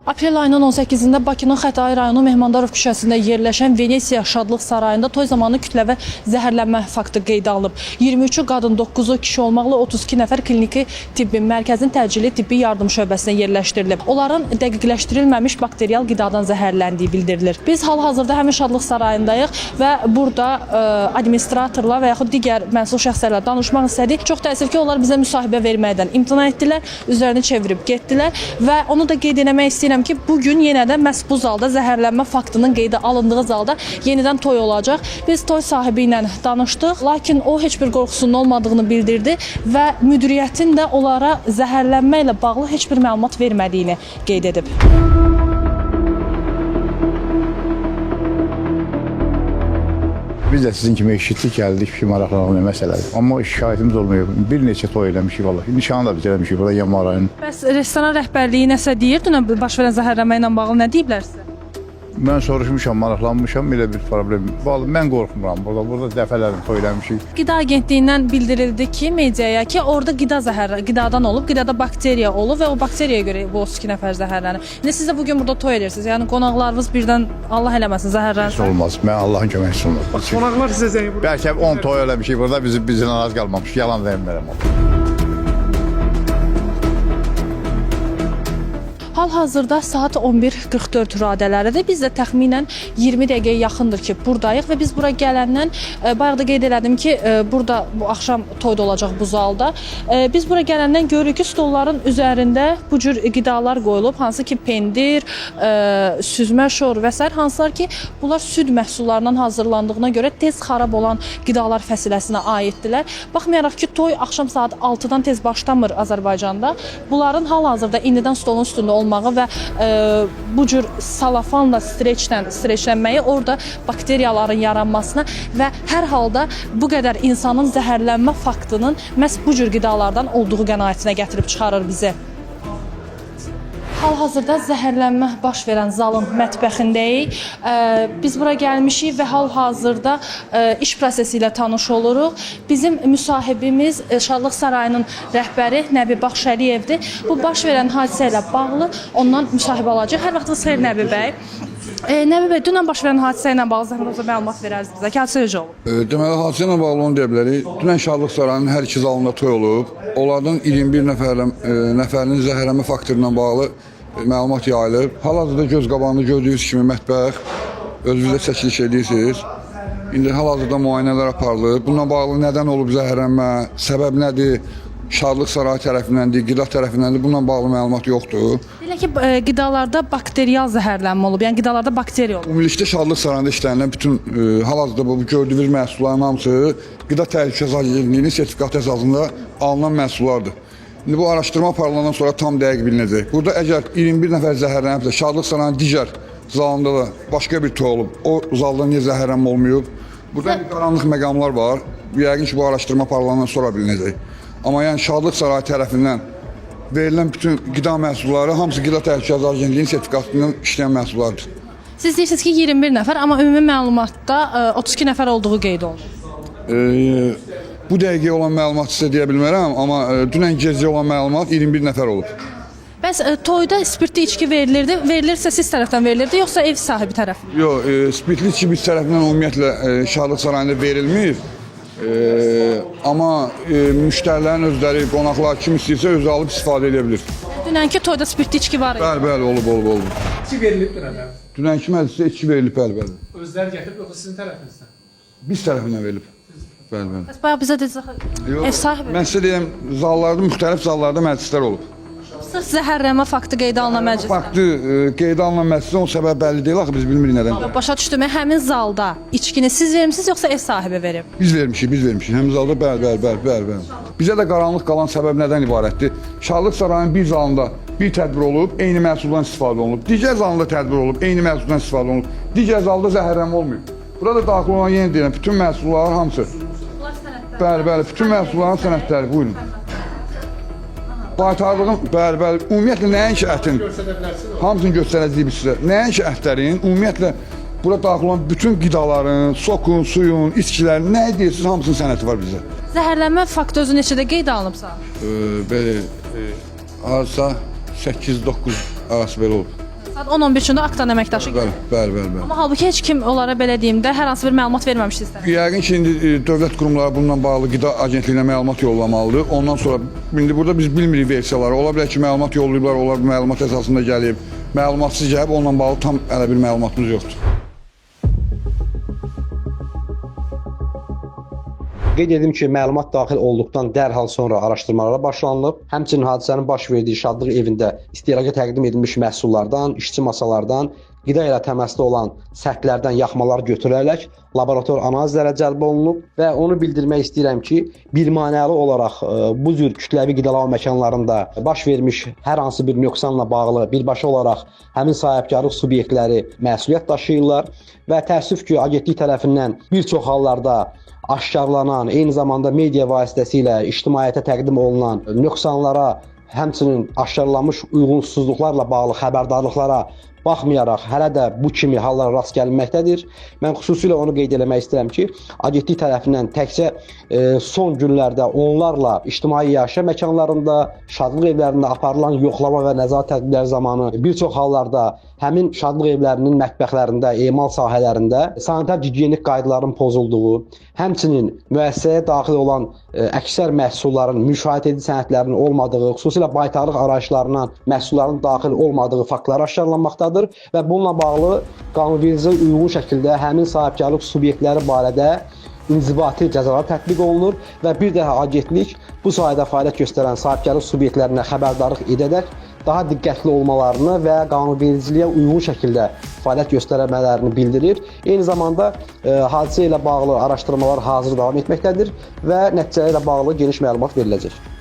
Aprel ayının 18-də Bakının Xətai rayonu Mehmandarov küçəsində yerləşən Venesiya Şadlıq Sarayında toy zamanı kütləvi zəhərlənmə faktı qeydə alınıb. 23-ü qadın, 9-u kişi olmaqla 32 nəfər kliniki tibbi mərkəzin təcili tibbi yardım şöbəsinə yerləşdirilib. Onların dəqiqləşdirilməmiş bakterial qidadan zəhərləndiyi bildirilir. Biz hal-hazırda həmin Şadlıq Sarayındayıq və burada administratorla və yaxud digər məsul şəxslərlə danışmaq istədik. Çox təəssüf ki, onlar bizə müsahibə verməkdən imtina etdilər, üzərini çevirib getdilər və onu da qeyd etmək istəyirəm ki, bugün yenə də məhz bu zalda zəhərlənmə faktının qeydə alındığı zalda yenidən toy olacaq. Biz toy sahibi ilə danışdıq, lakin o heç bir qorxusunun olmadığını bildirdi və müdiriyyətin də onlara zəhərlənmə ilə bağlı heç bir məlumat vermədiyini qeyd edib. Biz də sizin kimi eşitdik, gəldik ki, maraqlanmıyor məsələdir. Amma şikayətimiz olmuyor. Bir neçə toy eləmişik vallahi. Nişanı da biz eləmişik burada Yanvar ayının. Bəs restoran rəhbərliyi nəsə deyir? Dünən baş verən zəhərlənmə ilə bağlı nə deyiblər sizə? Mən soruşmuşam, maraqlanmışam, elə bir problem. Vallahi mən qorxmuram. Burada dəfələrlə toy eləmişik. Qida Agentliyindən bildirildi ki, mediaya ki, orada qidadan olub, qidada bakteriya olub və o bakteriyaya görə bu 32 nəfər zəhərlənib. İndi siz də bugün burada toy edirsiniz. Yəni qonaqlarınız birdən Allah eləməsin zəhərlənsin. Heç olmaz. Mən Allahın köməkçisi olmaz. Bax, qonaqlar sizə zəng vurur. Bəlkə 10 toy eləmişik burada, bizdən az qalmamış. Yalan demirəm. Hal-hazırda saat 11:44 radələridir. Biz də təxminən 20 dəqiqəyə yaxındır ki, buradayıq və biz bura gələndən bayaq da qeyd elədim ki, burada bu axşam toyda olacaq bu zalda. Biz bura gələndən görürük ki, stolların üzərində bu cür qidalar qoyulub, hansı ki pendir, süzmə şor və s. hansılar ki, bunlar süd məhsullarından hazırlandığına görə tez xarab olan qidalar fəsiləsinə aiddirlər. Baxmayaraq ki, toy axşam saat 6-dan tez başlamır Azərbaycanda. Bunların hal-hazırda indidən stolun üstündə olmağı və bu cür salafanla streçlənməyi orada bakteriyaların yaranmasına və hər halda bu qədər insanın zəhərlənmə faktının məhz bu cür qidalardan olduğu qənaətinə gətirib çıxarır bizi. Hal-hazırda zəhərlənmə baş verən zalın mətbəxindəyik. Biz bura gəlmişik və hal-hazırda iş prosesi ilə tanış oluruq. Bizim müsahibimiz Şadlıq Sarayının rəhbəri Nəbi Baxşəliyevdir. Bu baş verən hadisə ilə bağlı ondan müsahibə alacaq. Hər vaxtınız xeyir Nəbi bəy. Nəbi bəy, dünən baş verən hadisə ilə bağlı zəhmətlə məlumat verərsiniz bizə. Hadisə necə olub? Deməli, hadisə ilə bağlı onu deyə bilərik. Dünən Şadlıq Sarayının hər iki zalında toy olub. Onlardan 21 nəfərinin zəhərlənmə faktı ilə bağlı məlumat yayılıb. Hal-hazırda göz qabağında gördüyünüz kimi mətbəx, özünüzdə çəkiliş edirsiniz. İndi hal-hazırda müayinələr aparılır. Bununla bağlı nədən olub zəhərlənmə, səbəb nədir? Şadlıq Sarayı tərəfindəndir, qida tərəfindəndir. Bununla bağlı məlumat yoxdur. Deyək ki, qidalarda bakterial zəhərlənmə olub, yəni qidalarda bakteriya olub. Ümumilikdə Şadlıq Sarayında işlənilən bütün hal-hazırda bu gördüyünüz məhsulların hamısı Qida Təhlükəsizlik Agentliyinin sertifikatı əsasında alınan məhsullardır. İndi bu araşdırma aparılandan sonra tam dəqiq bilinəcək. Burada əgər 21 nəfər zəhərlənibsə, Şadlıq Sarayının digər zalında da başqa bir toy olub, o zalda niyə zəhərlənmə olmayıb? Burada qaranlıq məqamlar var. Yəqin ki, bu araşdırma aparılandan sonra bilinəcək. Amma yəni Şadlıq Sarayı tərəfindən verilən bütün qida məhsulları hamısı Qida Təhlükəsizlik Agentliyinin sertifikatından işləyən məhsullardır. Siz deyirsiniz ki, 21 nəfər, amma ümumi məlumatda 32 nəfər olduğu qeyd olunur. Bu dəqiqə olan məlumat sizə deyə bilmərəm, amma dünən gecə olan məlumat 21 nəfər olub. Bəs toyda spirtli içki verilirdi, verilirsə siz tərəfdən verilirdi, yoxsa ev sahibi tərəfindən? Yox, spirtli içki biz tərəfindən ümumiyyətlə Şadlıq Sarayında verilmir. Amma müştərilərin özləri, qonaqlar kim istəyirsə özü alıb istifadə edə bilir. Dünənki toyda spirtli içki var idi. Bəli, olub. İçki verilib dünən. Dünənki məclisdə içki verilib, bəli. Özləri gətirib yoxsa sizin tərəfinizdən? Biz tərəfindən verilib. Bəli. Bəs bayağı bizə dediniz, ev sahibi. Mən sizə deyəm, müxtəlif zallarda məclislər olub. Sırf zəhərlənmə faktı qeydə alınan məclis. Faktı qeydə alınan məclisin o səbəb bəlli deyil, axı biz bilmirik nədən. Başa düşdüm, həmin zalda içkini siz vermisiniz, yoxsa ev sahibi verib? Biz vermişik. Həmin zalda bəli. Bizə də qaranlıq qalan səbəb nədən ibarətdir? Şadlıq Sarayının bir zalında bir tədbir olub, eyni məhsuldan istifadə olunub. Digər zalında tədbir olub, eyni məhsuldan istifadə olunub. Digər zalda zəhərlənmə olmayıb. Burada daxil olan yenə deyirəm, bütün məhsullar hamısı. Bəli, bütün məhsulların sənədləri, buyurun. Baytarlığın, bəli, ümumiyyətlə nəinki ətin, hamısını göstərəcəyik biz sizə. Nəinki ətlərin, ümumiyyətlə burada daxil olan bütün qidaların, sokun, suyun, içkilərin, nə deyirsiniz, hamısının sənədi var bizdə. Zəhərlənmə faktı özü neçədə qeyd alınıbsa? Belə, arsa 8-9 arası belə olub. Saat 10-11-də Aktan əməkdaşı Bəli, gəldi. bəli. Amma halbuki heç kim onlara belə deyim də hər hansı bir məlumat verməmişdi sizə. Yəqin ki, indi dövlət qurumları bununla bağlı qida agentliyinə məlumat yollamalıdır. Ondan sonra indi burada biz bilmirik versiyaları. Ola bilər ki, məlumat yollayıblar, onlar bu məlumat əsasında gəlib. Məlumatsız gəlib, onunla bağlı tam elə bir məlumatımız yoxdur. Qeyd edim ki, məlumat daxil olduqdan dərhal sonra araşdırmalara başlanılıb. Həmçinin hadisənin baş verdiyi Şadlıq evində istehlaqa təqdim edilmiş məhsullardan, işçi masalardan, qida ilə təmasda olan səthlərdən yaxmalar götürülərək laborator analizlərə cəlb olunub və onu bildirmək istəyirəm ki, birmanəli olaraq bu cür kütləvi qidalanma məkanlarında baş vermiş hər hansı bir nöqsanla bağlı birbaşa olaraq həmin sahibkarlıq subyektləri məsuliyyət daşıyırlar və təəssüf ki, agentlik tərəfindən bir çox hallarda aşkarlanan, eyni zamanda media vasitəsilə ictimaiyyətə təqdim olunan nöqsanlara, həmçinin aşkarlanmış uyğunsuzluqlarla bağlı xəbərdarlıqlara baxmayaraq hələ də bu kimi hallara rast gəlinməkdədir. Mən xüsusilə onu qeyd etmək istəyirəm ki, agentlik tərəfindən təkcə son günlərdə onlarla ictimai yaşayış məkanlarında, şadlıq evlərində aparılan yoxlama və nəzarət tədbirləri zamanı bir çox hallarda həmin şadlıq evlərinin mətbəxlərində, emal sahələrində sanitar gigiyenik qaydaların pozulduğu, həmçinin müəssisəyə daxil olan əksər məhsulların müşahidə edici sənədlərinin olmadığı, xüsusilə baytarlıq arayışlarından məhsulların daxil olmadığı faktları aşkarlanmaqdadır və bununla bağlı qanunvericiliyə uyğun şəkildə həmin sahibkarlıq subyektləri barədə inzibati cəzalar tətbiq olunur və bir daha agentlik bu sahədə fəaliyyət göstərən sahibkarlıq subyektlərinə xəbərdarlıq edərək daha diqqətli olmalarını və qanunvericiliyə uyğun şəkildə fəaliyyət göstərmələrini bildirir. Eyni zamanda hadisə ilə bağlı araşdırmalar hazır davam etməkdədir və nəticələrlə bağlı geniş məlumat veriləcək.